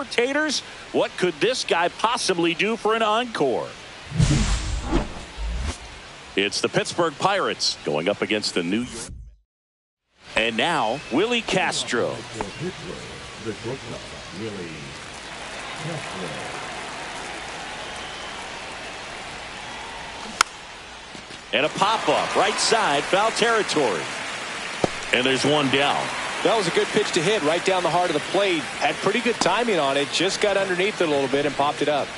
Taters, what could this guy possibly do for an encore? It's the Pittsburgh Pirates going up against the New York. And now, Willie Castro. And a pop-up, right side, foul territory. And there's one down. That was a good pitch to hit right down the heart of the plate. Had pretty good timing on it. Just got underneath it a little bit and popped it up.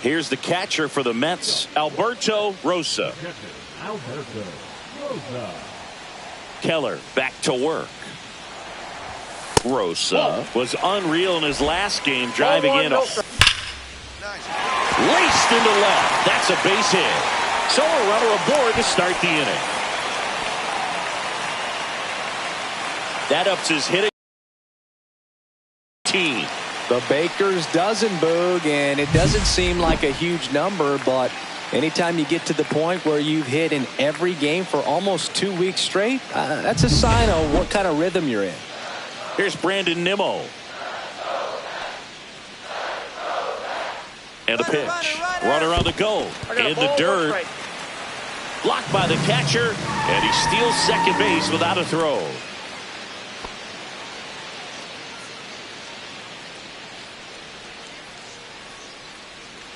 Here's the catcher for the Mets, Alberto Rosa. Keller back to work. Rosa was unreal in his last game, driving in laced into left. That's a base hit. So a runner aboard to start the inning. That ups his hitting team. The Baker's dozen, Boog, and it doesn't seem like a huge number, but anytime you get to the point where you've hit in every game for almost 2 weeks straight, that's a sign of what kind of rhythm you're in. Here's Brandon Nimmo. And a pitch. Runner on the go. In the dirt. Blocked by the catcher, and he steals second base without a throw.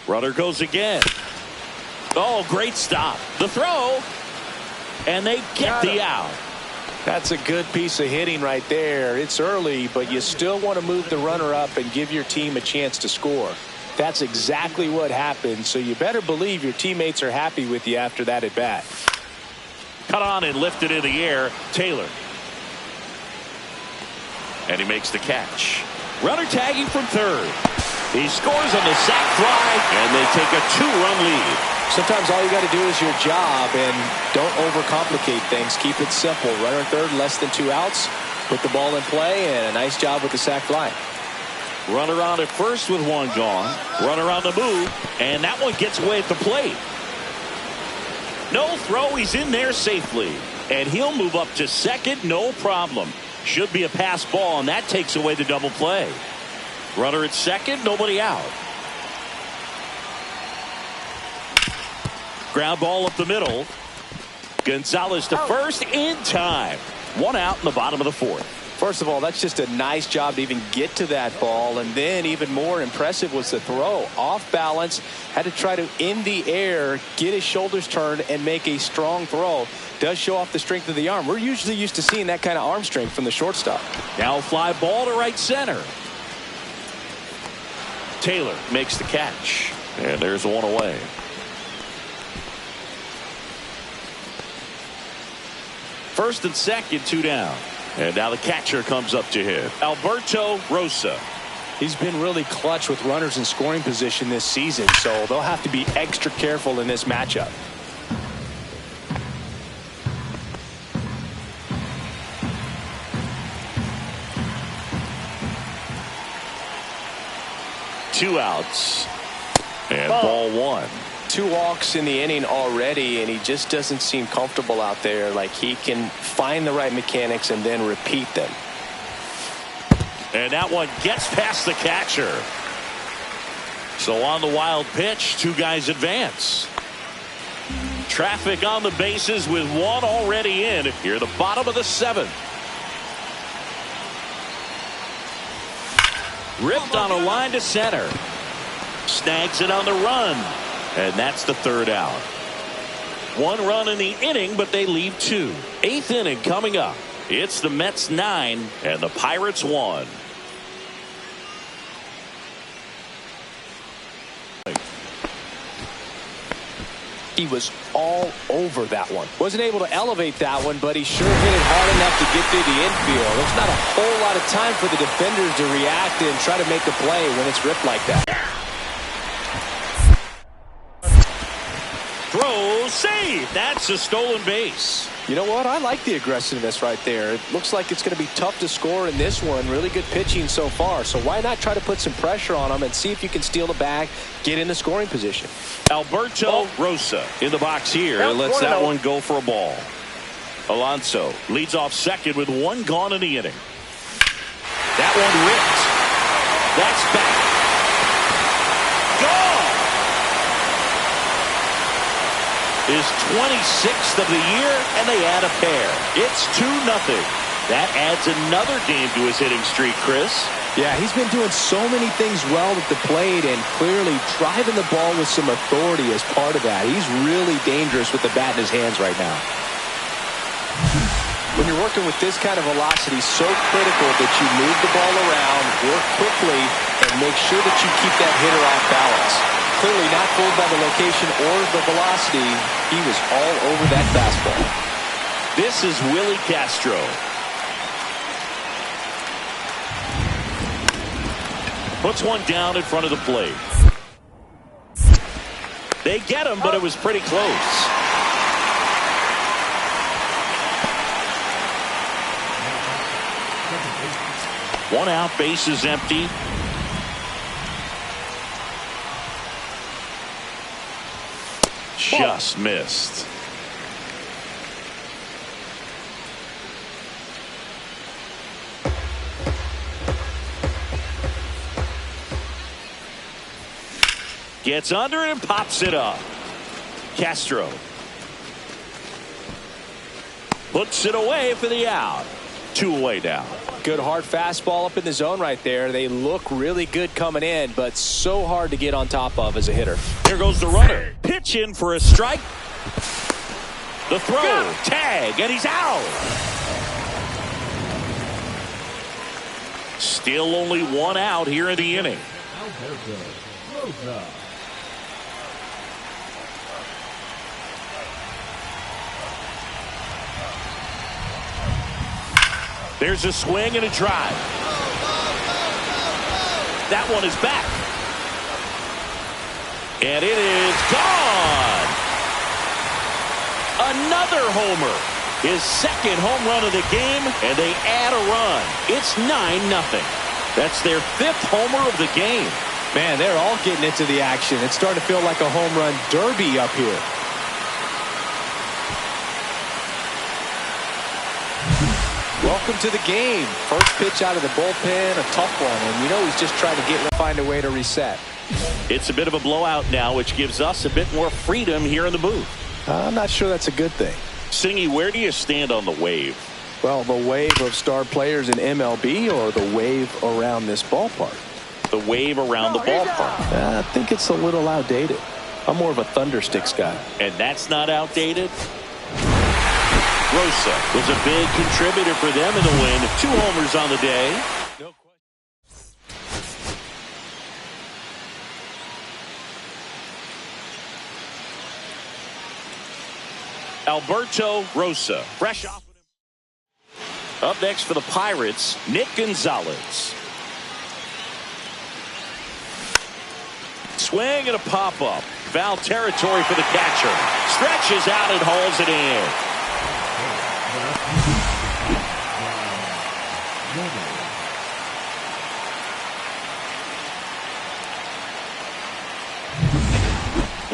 Runner goes again. Oh, great stop. The throw. And they get the out. That's a good piece of hitting right there. It's early, but you still want to move the runner up and give your team a chance to score. That's exactly what happened, so you better believe your teammates are happy with you after that at bat. Cut on and lifted in the air. Taylor. And he makes the catch. Runner tagging from third. He scores on the sac fly, and they take a 2-run lead. Sometimes all you got to do is your job, and don't overcomplicate things. Keep it simple. Runner third, less than 2 outs. Put the ball in play, and a nice job with the sac fly. Runner on at first with one gone. Runner on the move, and that one gets away at the plate. No throw. He's in there safely, and he'll move up to second, no problem. Should be a pass ball, and that takes away the double play. Runner at second, nobody out. Ground ball up the middle. Gonzalez to first in time. 1 out in the bottom of the 4th. First of all, that's just a nice job to even get to that ball, and then even more impressive was the throw. Off balance, had to try to in the air, get his shoulders turned, and make a strong throw. Does show off the strength of the arm. We're usually used to seeing that kind of arm strength from the shortstop. Now fly ball to right center. Taylor makes the catch, and there's one away. First and second, 2 down. And now the catcher comes up to hit. Alberto Rosa. He's been really clutch with runners in scoring position this season, so they'll have to be extra careful in this matchup. Two outs. And ball 1. 2 walks in the inning already, and he just doesn't seem comfortable out there. Like he can find the right mechanics and then repeat them. And that one gets past the catcher. So on the wild pitch, 2 guys advance. Traffic on the bases with 1 already in. Here the bottom of the 7th. Ripped on a line to center. Snags it on the run. And that's the 3rd out. 1 run in the inning, but they leave 2. 8th inning coming up. It's the Mets 9 and the Pirates 1. He was all over that one. Wasn't able to elevate that one, but he sure hit it hard enough to get through the infield. There's not a whole lot of time for the defenders to react and try to make a play when it's ripped like that. Throw, save. That's a stolen base. You know what? I like the aggressiveness right there. It looks like it's going to be tough to score in this one. Really good pitching so far. So why not try to put some pressure on them and see if you can steal the bag, get in the scoring position. Alberto Rosa in the box here. Lets that one go for a ball. Alonso leads off second with 1 gone in the inning. That one ripped. That's back. Gone. His 26th of the year, and they add a pair. It's 2-0. That adds another game to his hitting streak, Chris. Yeah, he's been doing so many things well at the plate and clearly driving the ball with some authority as part of that. He's really dangerous with the bat in his hands right now. When you're working with this kind of velocity, so critical that you move the ball around, work quickly, and make sure that you keep that hitter off balance. Clearly not fooled by the location or the velocity. He was all over that fastball. This is Willie Castro. Puts one down in front of the plate. They get him, but it was pretty close. One out, base is empty. Just missed. Gets under it and pops it up. Castro puts it away for the out. 2 away now. Good hard fastball up in the zone right there. They look really good coming in, but so hard to get on top of as a hitter. Here goes the runner. Pitch in for a strike. The throw. Tag, and he's out. Still only 1 out here in the inning. There's a swing and a drive. That one is back. And it is gone. Another homer. His second home run of the game, and they add a run. It's 9-0. That's their 5th homer of the game. Man, they're all getting into the action. It's starting to feel like a home run derby up here. Welcome to the game. First pitch out of the bullpen, a tough one, and you know he's just trying to find a way to reset. It's a bit of a blowout now, which gives us a bit more freedom here in the booth. I'm not sure that's a good thing. Singy, where do you stand on the wave? Well, the wave of star players in MLB or the wave around this ballpark? The wave around the ballpark. I think it's a little outdated. I'm more of a Thundersticks guy. And that's not outdated? Rosa was a big contributor for them in the win. 2 homers on the day. Alberto Rosa, fresh off. Up next for the Pirates, Nick Gonzalez. Swing and a pop-up. Foul territory for the catcher. Stretches out and hauls it in.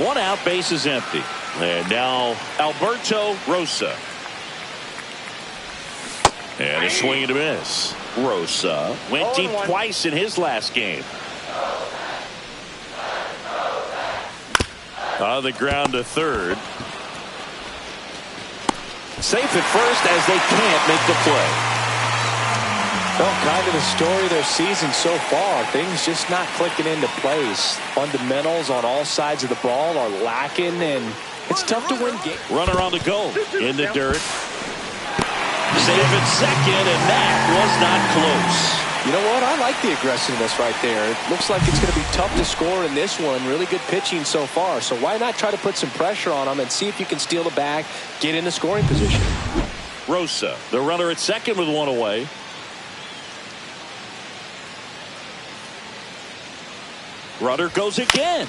One out, base is empty. And now Alberto Rosa. And a swing and a miss. Rosa went deep twice in his last game. On the ground to third. Safe at first as they can't make the play. Well, kind of the story of their season so far. Things just not clicking into place. Fundamentals on all sides of the ball are lacking, and it's tough to win games. Runner on the go in the dirt. Save at second, and that was not close. You know what? I like the aggressiveness right there. It looks like it's going to be tough to score in this one. Really good pitching so far. So why not try to put some pressure on them and see if you can steal the bag, get in the scoring position. Rosa, the runner at second with 1 away. Runner goes again.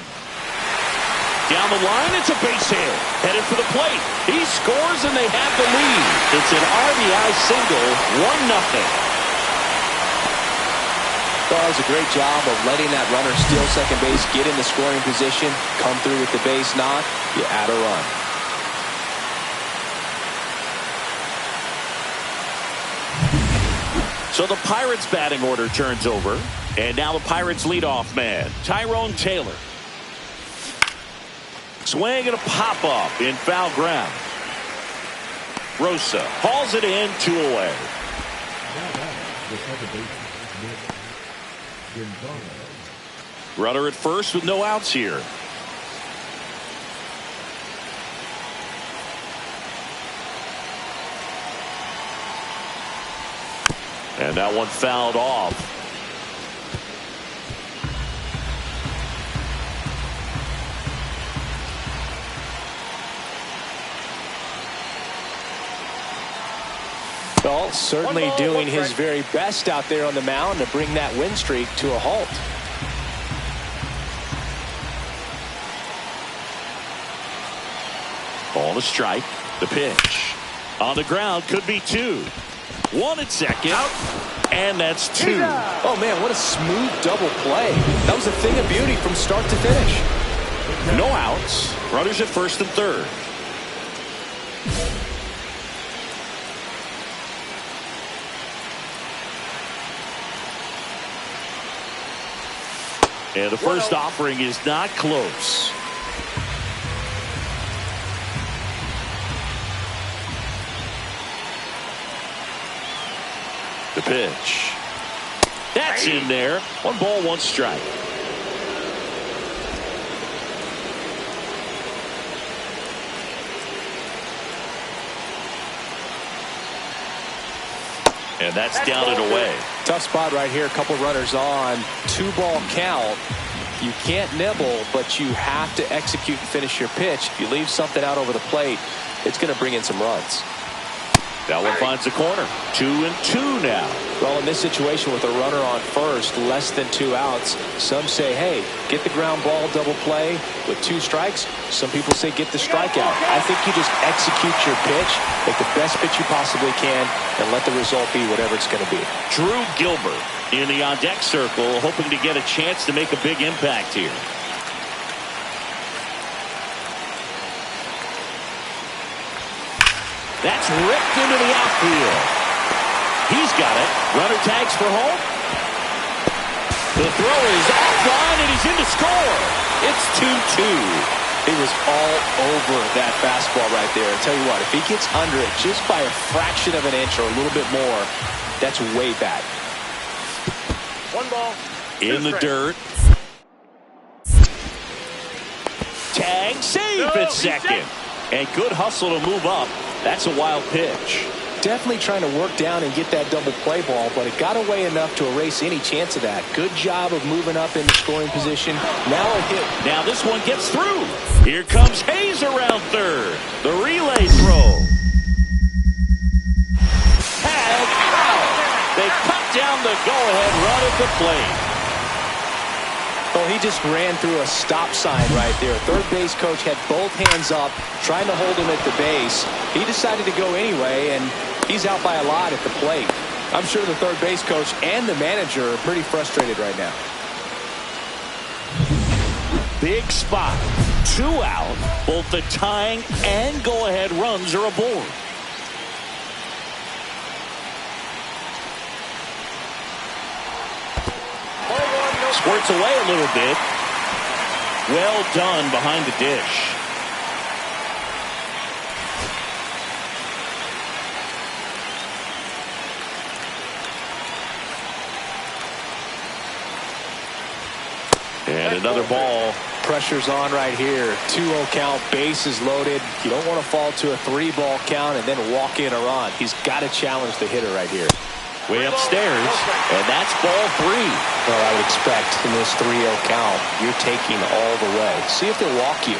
Down the line, it's a base hit. Headed for the plate. He scores and they have the lead. It's an RBI single, 1-0. Well, does a great job of letting that runner steal second base, get in the scoring position, come through with the base knock, you add a run. So the Pirates batting order turns over. And now the Pirates leadoff man, Tyrone Taylor. Swing and a pop-up in foul ground. Rosa hauls it in, 2 away. Runner at first with no outs here. And that one fouled off. Well, certainly doing his very best out there on the mound to bring that win streak to a halt. Ball to strike. The pitch. On the ground, could be 2. 1 at second. Out. And that's 2. Oh, man, what a smooth double play. That was a thing of beauty from start to finish. No outs. Runners at first and third. And the first offering is not close. The pitch. That's in there. 1 ball, 1 strike. And that's down and away. Tough spot right here. A couple runners on. 2-ball count. You can't nibble, but you have to execute and finish your pitch. If you leave something out over the plate, it's going to bring in some runs. That one finds the corner. 2 and 2 now. Well, in this situation with a runner on first, less than 2 outs, some say, hey, get the ground ball double play with 2 strikes. Some people say get the strikeout. I think you just execute your pitch, make the best pitch you possibly can, and let the result be whatever it's going to be. Drew Gilbert in the on-deck circle, hoping to get a chance to make a big impact here. That's ripped into the outfield. He's got it. Runner tags for home. The throw is offline, and he's in to score. It's 2-2. He was all over that fastball right there. I tell you what, if he gets under it just by a fraction of an inch or a little bit more, that's way back. 1 ball. In the dirt. Tag, save at second. And good hustle to move up. That's a wild pitch. Definitely trying to work down and get that double play ball, but it got away enough to erase any chance of that. Good job of moving up in the scoring position. Now a hit. Now this one gets through. Here comes Hayes around third. The relay throw. Tag out. They cut down the go-ahead run at the plate. Well, he just ran through a stop sign right there. Third base coach had both hands up, trying to hold him at the base. He decided to go anyway, and he's out by a lot at the plate. I'm sure the third base coach and the manager are pretty frustrated right now. Big spot. 2 out. Both the tying and go-ahead runs are aboard. Squirts away a little bit. Well done behind the dish. And another ball. Pressure's on right here. 2-0 count, bases loaded. You don't want to fall to a 3-ball count and then walk in a run. He's got to challenge the hitter right here. Way upstairs, and that's ball 3. Well, I would expect in this 3-0 count, you're taking all the way. See if they'll walk you.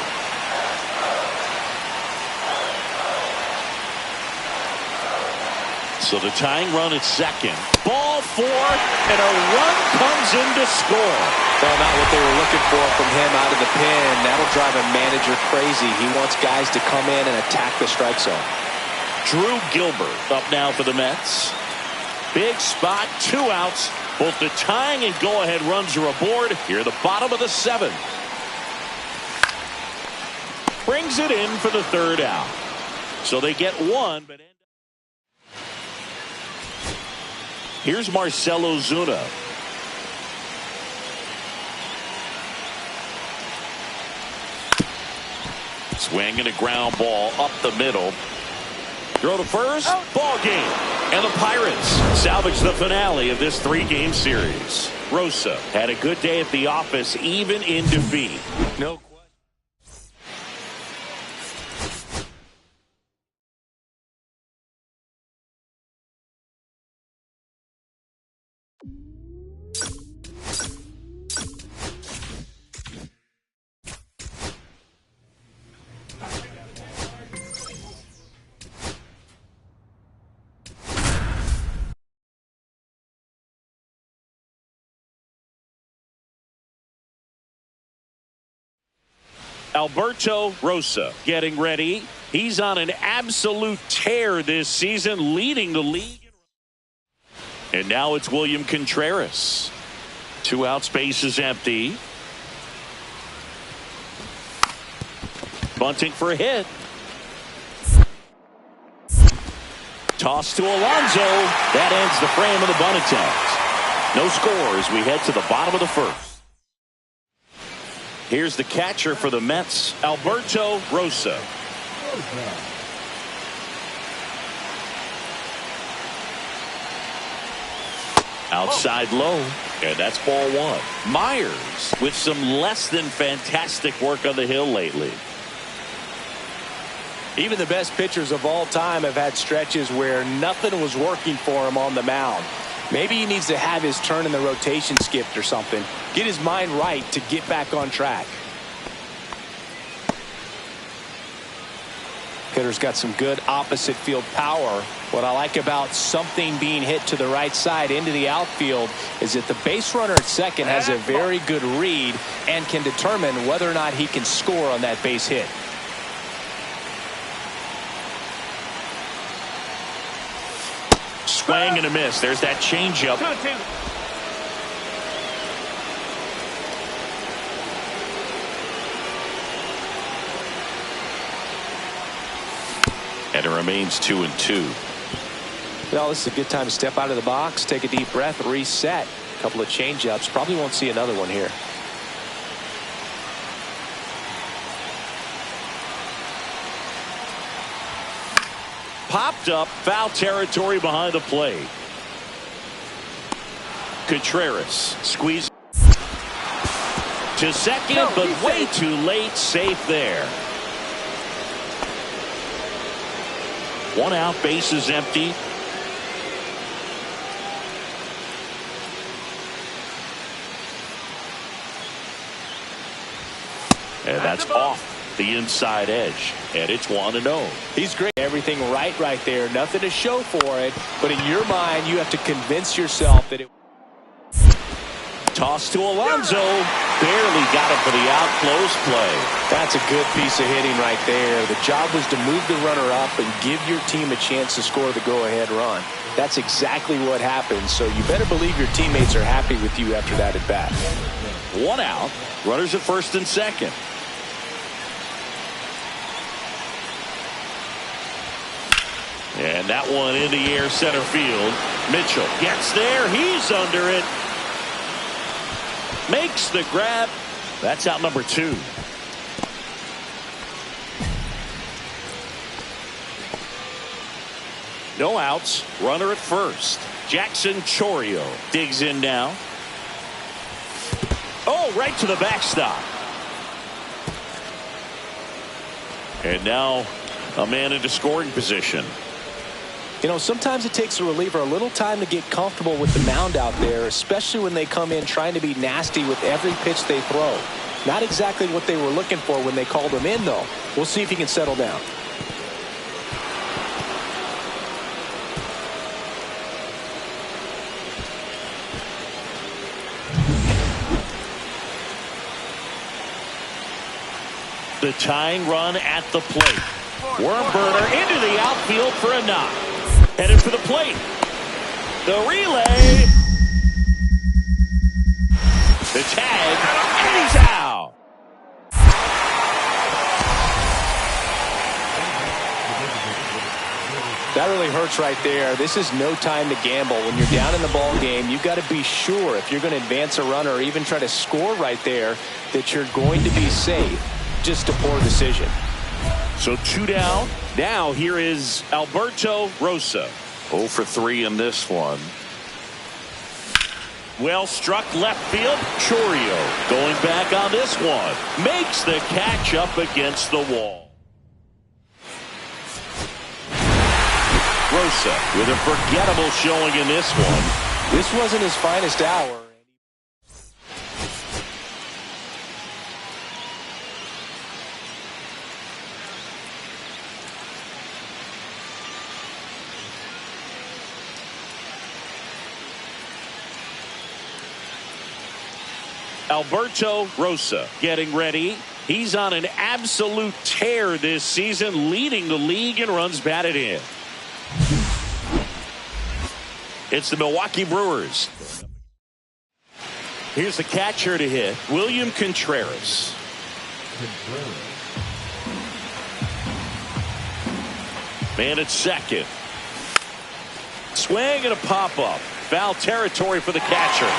So the tying run at second. Ball 4, and a run comes in to score. Well, not what they were looking for from him out of the pen. That'll drive a manager crazy. He wants guys to come in and attack the strike zone. Drew Gilbert up now for the Mets. Big spot, 2 outs. Both the tying and go-ahead runs are aboard here at the bottom of the 7th. Brings it in for the 3rd out. So they get 1, but here's Marcell Ozuna. Swinging a ground ball up the middle. Throw to first. Ball game. And the Pirates salvage the finale of this 3-game series. Rosa had a good day at the office, even in defeat. No. Alberto Rosa getting ready. He's on an absolute tear this season, leading the league. And now it's William Contreras. 2 out, space is empty. Bunting for a hit. Toss to Alonso. That ends the frame of the bunt attempt. No score as we head to the bottom of the first. Here's the catcher for the Mets, Alberto Rosa. Outside low, and that's ball 1. Myers with some less than fantastic work on the hill lately. Even the best pitchers of all time have had stretches where nothing was working for him on the mound. Maybe he needs to have his turn in the rotation skipped or something. Get his mind right to get back on track. Hitter's got some good opposite field power. What I like about something being hit to the right side into the outfield is that the base runner at second has a very good read and can determine whether or not he can score on that base hit. Swing and a miss. There's that changeup. And it remains 2-2. Well, this is a good time to step out of the box, take a deep breath, reset. A couple of changeups. Probably won't see another one here. Popped up, foul territory behind the plate. Contreras squeeze to second, but way too late. Safe there. 1 out, bases empty. And that's off the inside edge, and it's 1-0. He's great. Everything right there. Nothing to show for it, but in your mind, you have to convince yourself that it. Toss to Alonso. Barely got it for the out. Close play. That's a good piece of hitting right there. The job was to move the runner up and give your team a chance to score the go-ahead run. That's exactly what happened, so you better believe your teammates are happy with you after that at bat. 1 out. Runners at first and second. And that one in the air, center field. Mitchell gets there. He's under it. Makes the grab. That's out number 2. No outs. Runner at first. Jackson Chorio digs in now. Oh, right to the backstop. And now a man into scoring position. You know, sometimes it takes a reliever a little time to get comfortable with the mound out there, especially when they come in trying to be nasty with every pitch they throw. Not exactly what they were looking for when they called him in, though. We'll see if he can settle down. The tying run at the plate. Worm burner into the outfield for a knock. Headed for the plate. The relay. The tag. And he's out. That really hurts right there. This is no time to gamble. When you're down in the ball game, you've got to be sure if you're going to advance a runner or even try to score right there that you're going to be safe. Just a poor decision. So 2 down. Now here is Alberto Rosa. 0 for 3 in this one. Well struck left field. Chorio going back on this one. Makes the catch up against the wall. Rosa with a forgettable showing in this one. This wasn't his finest hour. Alberto Rosa getting ready. He's on an absolute tear this season, leading the league in runs batted in. It's the Milwaukee Brewers. Here's the catcher to hit, William Contreras. Man at second. Swing and a pop-up. Foul territory for the catcher.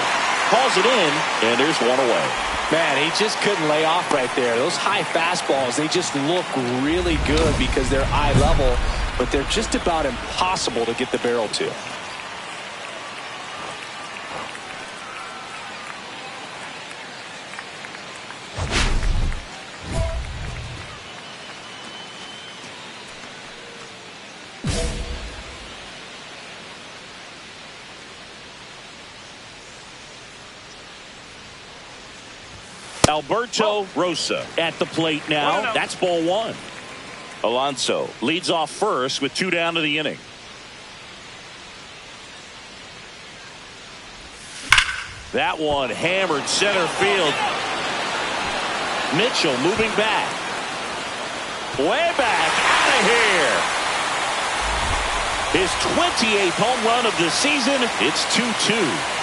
Calls it in, and there's one away. Man, he just couldn't lay off right there. Those high fastballs, they just look really good because they're eye level, but they're just about impossible to get the barrel to. Alberto Rosa at the plate now. That's ball one. Alonso leads off first with 2 down to the inning. That one hammered center field. Mitchell moving back. Way back out of here. His 28th home run of the season. It's 2-2.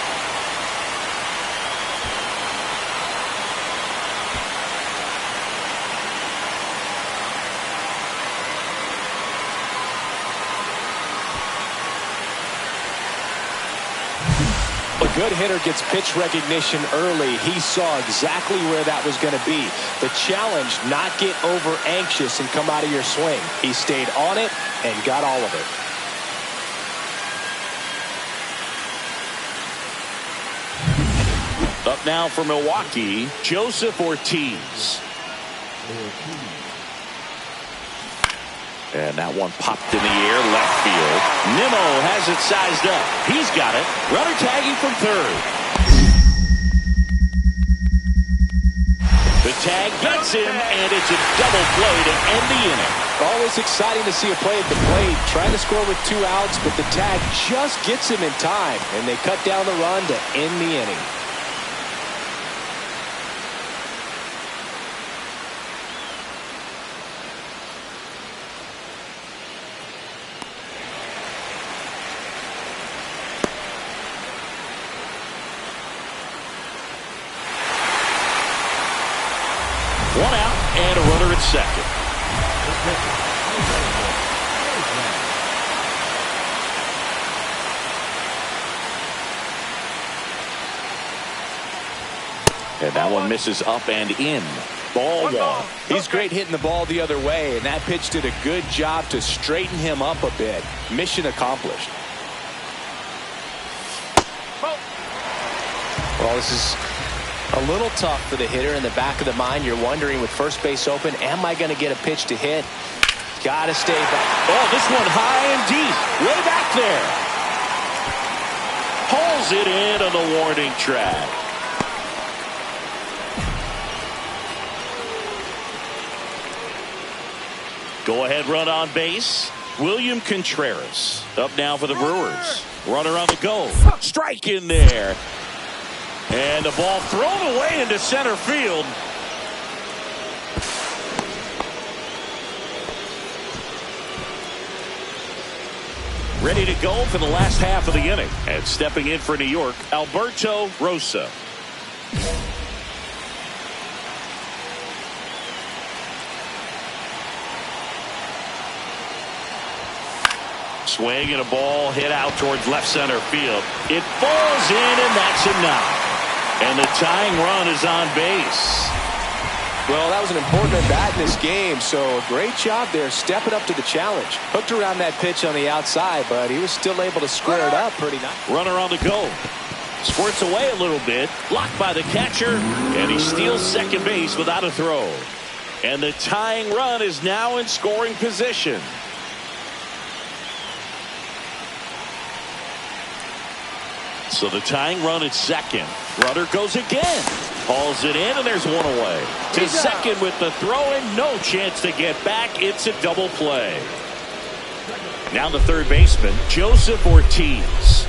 A good hitter gets pitch recognition early. He saw exactly where that was going to be. The challenge, not get over anxious and come out of your swing. He stayed on it and got all of it. Up now for Milwaukee, Joseph Ortiz. And that one popped in the air, left field. Nimmo has it sized up. He's got it. Runner tagging from third. The tag gets him, and it's a double play to end the inning. Always exciting to see a play at the plate. Trying to score with 2 outs, but the tag just gets him in time, and they cut down the run to end the inning. One out and a runner at second. And that one misses up and in. Ball one. He's great hitting the ball the other way, and that pitch did a good job to straighten him up a bit. Mission accomplished. Well, this is a little tough for the hitter. In the back of the mind, you're wondering with first base open, am I going to get a pitch to hit? Got to stay back. Oh, this one high and deep. Way back there. Pulls it in on the warning track. Go ahead run on base. William Contreras up now for the Brewers. Runner on the go. Strike in there. And the ball thrown away into center field. Ready to go for the last half of the inning. And stepping in for New York, Alberto Rosa. Swing and a ball hit out towards left center field. It falls in, and that's a knock. And the tying run is on base. Well, that was an important at-bat in this game, so a great job there stepping up to the challenge. Hooked around that pitch on the outside, but he was still able to square it up pretty nice. Runner on the go. Squirts away a little bit. Blocked by the catcher, and he steals second base without a throw. And the tying run is now in scoring position. So the tying run at second. Runner goes again. Hauls it in, and there's one away. To second with the throw, and no chance to get back. It's a double play. Now the third baseman, Joseph Ortiz.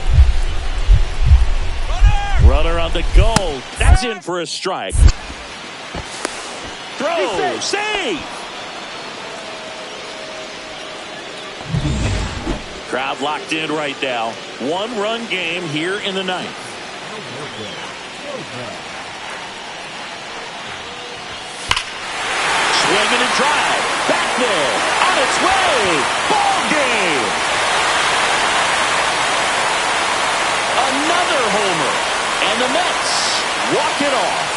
Runner on the go. That's in for a strike. Throw. Save. Crowd locked in right now. One-run game here in the ninth. Swinging and drive. Back there. On its way. Ball game. Another homer. And the Mets walk it off.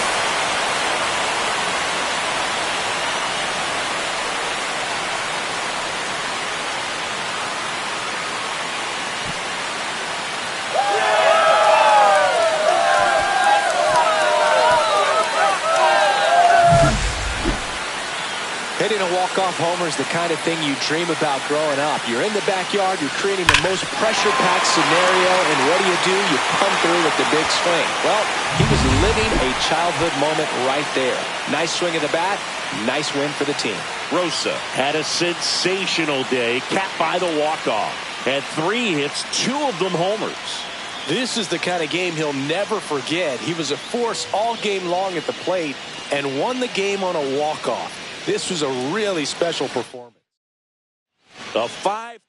Hitting a walk-off homer is the kind of thing you dream about growing up. You're in the backyard, you're creating the most pressure-packed scenario, and what do? You come through with the big swing. Well, he was living a childhood moment right there. Nice swing of the bat, nice win for the team. Rosa had a sensational day, capped by the walk-off. Had 3 hits, 2 of them homers. This is the kind of game he'll never forget. He was a force all game long at the plate and won the game on a walk-off. This was a really special performance. A 5